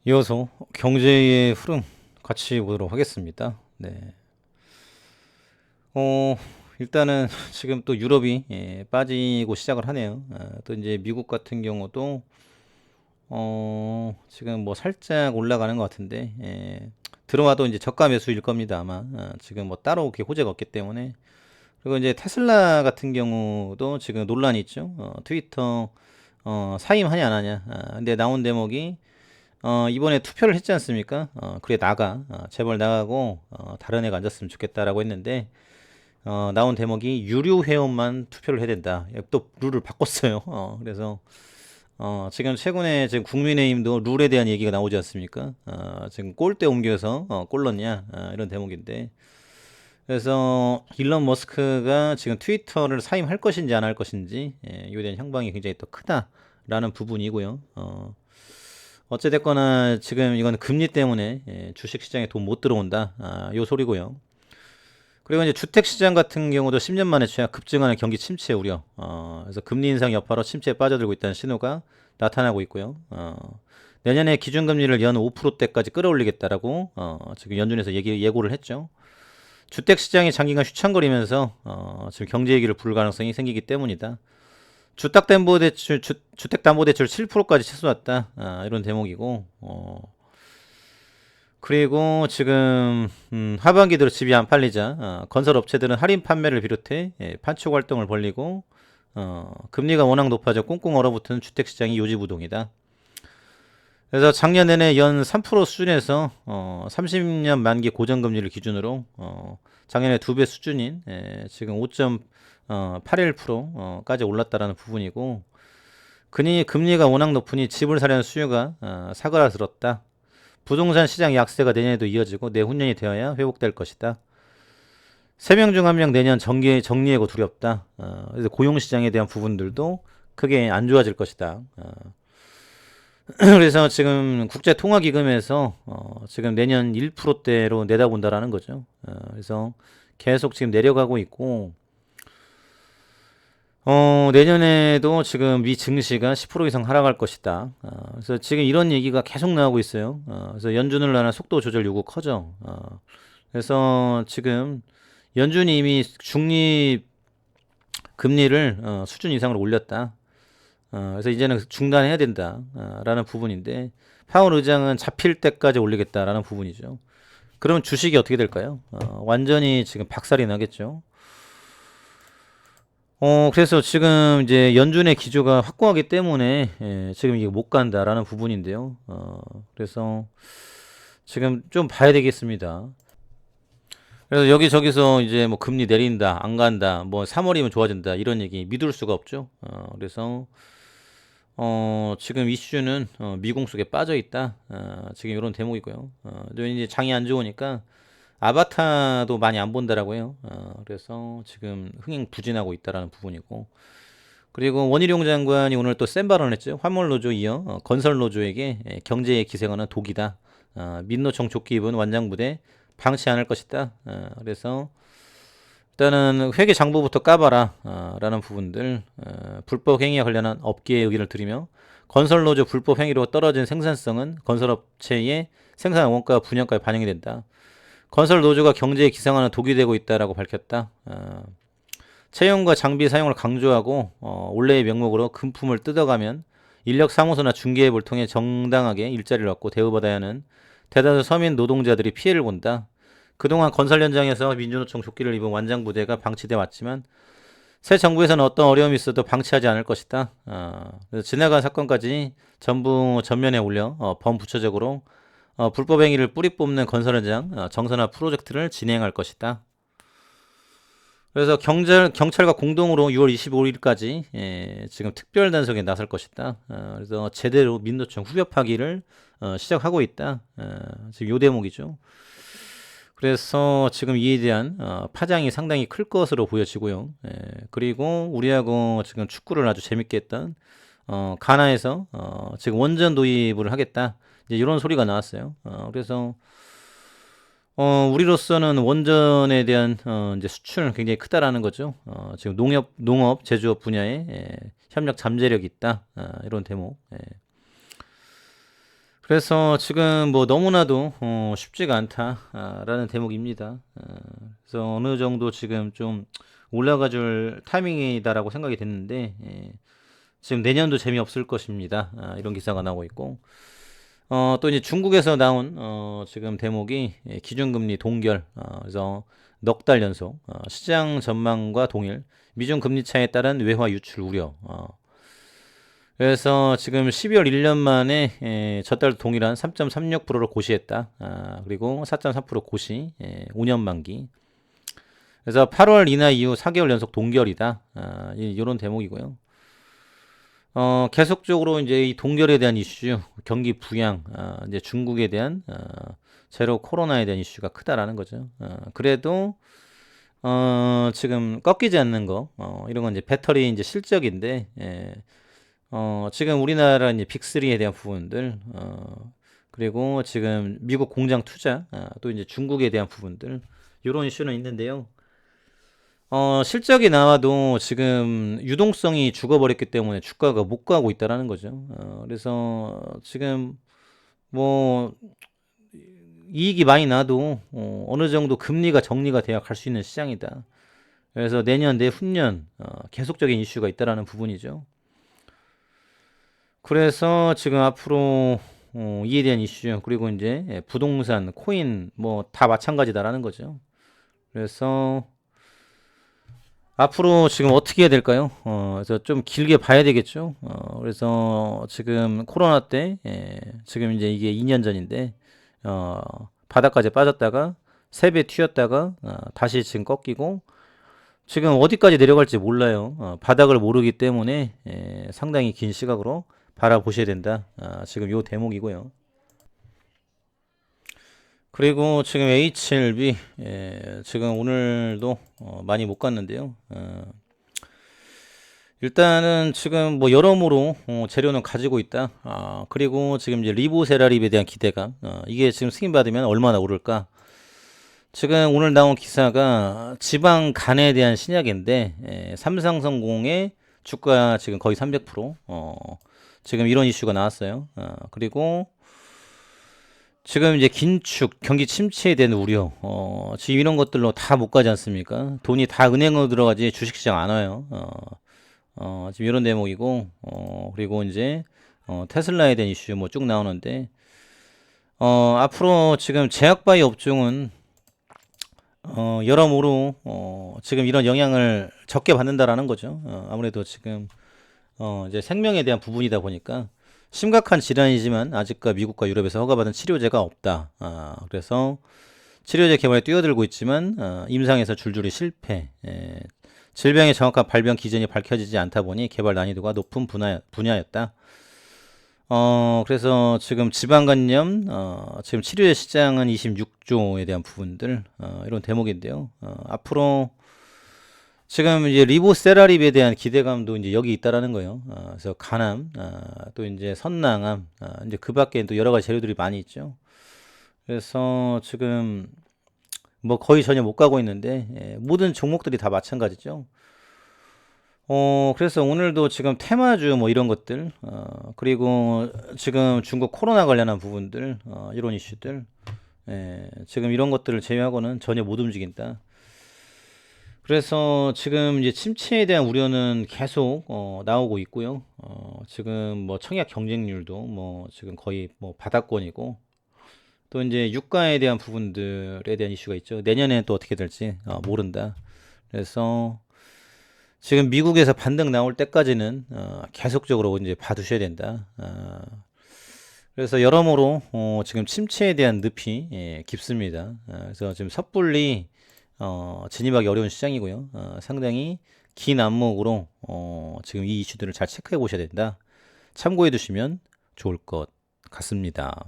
이어서 경제의 흐름 같이 보도록 하겠습니다. 네. 어, 일단은 지금 또 유럽이 빠지고 시작을 하네요. 또 이제 미국 같은 경우도 지금 뭐 살짝 올라가는 것 같은데 들어와도 이제 저가 매수일 겁니다. 아마 지금 뭐 따로 이렇게 호재가 없기 때문에. 그리고 이제 테슬라 같은 경우도 지금 논란이 있죠. 트위터 사임하냐 안 하냐. 근데 나온 대목이 이번에 투표를 했지 않습니까? 그래 나가 제발 나가고 다른 애가 앉았으면 좋겠다라고 했는데 나온 대목이 유료 회원만 투표를 해야 된다. 또 룰을 바꿨어요. 그래서 지금 최근에 지금 국민의힘도 룰에 대한 얘기가 나오지 않습니까? 지금 골대 옮겨서 골 넣냐 이런 대목인데 그래서 일론 머스크가 지금 트위터를 사임할 것인지 안 할 것인지 이에 대한 향방이 굉장히 또 크다라는 부분이고요. 어찌됐거나 지금 이건 금리 때문에 주식시장에 돈 못 들어온다 요 소리고요. 그리고 이제 주택시장 같은 경우도 10년 만에 최악 급증하는 경기 침체 우려 그래서 금리 인상 여파로 침체에 빠져들고 있다는 신호가 나타나고 있고요. 내년에 기준금리를 연 5%대까지 끌어올리겠다라고 지금 연준에서 예고를 했죠. 주택시장이 장기간 휘청거리면서 지금 경제 위기를 불 가능성이 생기기 때문이다. 주택담보대출 7%까지 치솟았다. 이런 대목이고, 그리고 지금, 하반기 들어 집이 안 팔리자, 건설업체들은 할인 판매를 비롯해, 판촉 활동을 벌리고, 금리가 워낙 높아져 꽁꽁 얼어붙은 주택시장이 요지부동이다. 그래서 작년 내내 연 3% 수준에서 30년 만기 고정금리를 기준으로 작년에 2배 수준인 지금 5.81%까지 올랐다라는 부분이고 금리가 워낙 높으니 집을 사려는 수요가 사그라들었다. 부동산 시장 약세가 내년에도 이어지고 내후년이 되어야 회복될 것이다. 3명 중 1명 내년 정리해고 두렵다. 그래서 고용시장에 대한 부분들도 크게 안 좋아질 것이다. 그래서 지금 국제통화기금에서 지금 내년 1%대로 내다본다라는 거죠. 그래서 계속 지금 내려가고 있고 내년에도 지금 미 증시가 10% 이상 하락할 것이다. 그래서 지금 이런 얘기가 계속 나오고 있어요. 그래서 연준을 나는 속도 조절 요구 커져. 그래서 지금 연준이 이미 중립 금리를 수준 이상으로 올렸다. 그래서 이제는 중단해야 된다. 라는 부분인데 파월 의장은 잡힐 때까지 올리겠다라는 부분이죠. 그러면 주식이 어떻게 될까요? 완전히 지금 박살이 나겠죠. 그래서 지금 이제 연준의 기조가 확고하기 때문에 지금 이게 못 간다라는 부분인데요. 그래서 지금 좀 봐야 되겠습니다. 그래서 여기저기서 이제 뭐 금리 내린다, 안 간다, 뭐 3월이면 좋아진다 이런 얘기 믿을 수가 없죠. 그래서 지금 이슈는 미공 속에 빠져 있다. 지금 이런 대목이고요. 이제 장이 안 좋으니까 아바타도 많이 안 본다라고 해요. 그래서 지금 흥행부진하고 있다라는 부분이고. 그리고 원희룡 장관이 오늘 또 센 발언을 했죠. 화물노조 이어 건설노조에게 경제에 기생하는 독이다. 민노총 조끼 입은 완장부대 방치 않을 것이다. 그래서 일단은 회계 장부부터 까봐라 라는 부분들 불법 행위와 관련한 업계의 의견을 드리며 건설노조 불법 행위로 떨어진 생산성은 건설업체의 생산 원가 분양가에 반영이 된다. 건설노조가 경제에 기생하는 독이 되고 있다라고 밝혔다. 채용과 장비 사용을 강조하고 원래의 명목으로 금품을 뜯어가면 인력사무소나 중개업을 통해 정당하게 일자리를 얻고 대우받아야 하는 대다수 서민 노동자들이 피해를 본다. 그동안 건설 현장에서 민주노총 조끼를 입은 완장부대가 방치돼 왔지만 새 정부에서는 어떤 어려움이 있어도 방치하지 않을 것이다. 그래서 지나간 사건까지 전부 전면에 올려 범부처적으로 불법 행위를 뿌리 뽑는 건설 현장 정선화 프로젝트를 진행할 것이다. 그래서 경찰과 공동으로 6월 25일까지 지금 특별 단속에 나설 것이다. 그래서 제대로 민노총 후벼 파기를 시작하고 있다. 지금 요 대목이죠. 그래서 지금 이에 대한 파장이 상당히 클 것으로 보여지고요. 그리고 우리하고 지금 축구를 아주 재밌게 했던 가나에서 지금 원전 도입을 하겠다. 이제 이런 소리가 나왔어요. 그래서 우리로서는 원전에 대한 이제 수출은 굉장히 크다라는 거죠. 지금 농업, 제조업 분야에 협력 잠재력이 있다. 이런 대목. 그래서 지금 뭐 너무나도 쉽지가 않다라는 대목입니다. 그래서 어느 정도 지금 좀 올라가 줄 타이밍이다라고 생각이 됐는데, 지금 내년도 재미없을 것입니다. 이런 기사가 나오고 있고, 또 이제 중국에서 나온 지금 대목이 기준금리 동결, 그래서 넉 달 연속 시장 전망과 동일 미중 금리 차에 따른 외화 유출 우려. 그래서 지금 12월 1년 만에 저달 동일한 3.36%를 고시했다. 그리고 4.4% 고시, 5년 만기. 그래서 8월 이나 이후 4개월 연속 동결이다. 이런 대목이고요. 계속적으로 이제 이 동결에 대한 이슈, 경기 부양, 이제 중국에 대한 제로 코로나에 대한 이슈가 크다라는 거죠. 그래도 지금 꺾이지 않는 거, 이런 건 이제 배터리 이제 실적인데, 지금 우리나라 이제 빅3에 대한 부분들, 그리고 지금 미국 공장 투자, 또 이제 중국에 대한 부분들, 이런 이슈는 있는데요. 실적이 나와도 지금 유동성이 죽어버렸기 때문에 주가가 못 가고 있다라는 거죠. 그래서 지금 뭐 이익이 많이 나도 어느 정도 금리가 정리가 돼야 갈 수 있는 시장이다. 그래서 내년, 내후년 계속적인 이슈가 있다라는 부분이죠. 그래서 지금 앞으로 이에 대한 이슈 그리고 이제 부동산, 코인 뭐 다 마찬가지다라는 거죠. 그래서 앞으로 지금 어떻게 해야 될까요? 그래서 좀 길게 봐야 되겠죠. 그래서 지금 코로나 때, 지금 이제 이게 2년 전인데, 바닥까지 빠졌다가, 3배 튀었다가, 다시 지금 꺾이고, 지금 어디까지 내려갈지 몰라요. 바닥을 모르기 때문에, 상당히 긴 시각으로 바라보셔야 된다. 지금 요 대목이고요. 그리고 지금 HLB, 지금 오늘도 많이 못 갔는데요. 일단은 지금 뭐 여러모로 재료는 가지고 있다. 그리고 지금 이제 리보세라립에 대한 기대감, 이게 지금 승인 받으면 얼마나 오를까? 지금 오늘 나온 기사가 지방 간에 대한 신약인데, 삼성성공의 주가 지금 거의 300%, 지금 이런 이슈가 나왔어요. 그리고 지금 이제 긴축, 경기 침체에 대한 우려, 지금 이런 것들로 다 못 가지 않습니까? 돈이 다 은행으로 들어가지 주식시장 안 와요. 지금 이런 대목이고, 그리고 이제, 테슬라에 대한 이슈 뭐 쭉 나오는데, 앞으로 지금 제약바이오 업종은, 여러모로, 지금 이런 영향을 적게 받는다라는 거죠. 아무래도 지금, 이제 생명에 대한 부분이다 보니까, 심각한 질환이지만 아직까 미국과 유럽에서 허가받은 치료제가 없다. 그래서 치료제 개발에 뛰어들고 있지만 임상에서 줄줄이 실패. 질병의 정확한 발병 기전이 밝혀지지 않다 보니 개발 난이도가 높은 분야였다. 그래서 지금 지방간염, 지금 치료제 시장은 26조에 대한 부분들, 이런 대목인데요. 앞으로 지금 이제 리보세라립에 대한 기대감도 이제 여기 있다라는 거예요. 그래서 간암, 또 이제 선낭암, 이제 그 밖에 또 여러 가지 재료들이 많이 있죠. 그래서 지금 뭐 거의 전혀 못 가고 있는데, 모든 종목들이 다 마찬가지죠. 그래서 오늘도 지금 테마주 뭐 이런 것들, 그리고 지금 중국 코로나 관련한 부분들, 이런 이슈들, 지금 이런 것들을 제외하고는 전혀 못 움직인다. 그래서 지금 이제 침체에 대한 우려는 계속 나오고 있고요. 지금 뭐 청약 경쟁률도 뭐 지금 거의 뭐 바닥권이고, 또 이제 유가에 대한 부분들에 대한 이슈가 있죠. 내년에 또 어떻게 될지 모른다. 그래서 지금 미국에서 반등 나올 때까지는 계속적으로 이제 봐두셔야 된다. 그래서 여러모로 지금 침체에 대한 늪이 깊습니다. 그래서 지금 섣불리 진입하기 어려운 시장이고요. 상당히 긴 안목으로 지금 이 이슈들을 잘 체크해 보셔야 된다. 참고해 두시면 좋을 것 같습니다.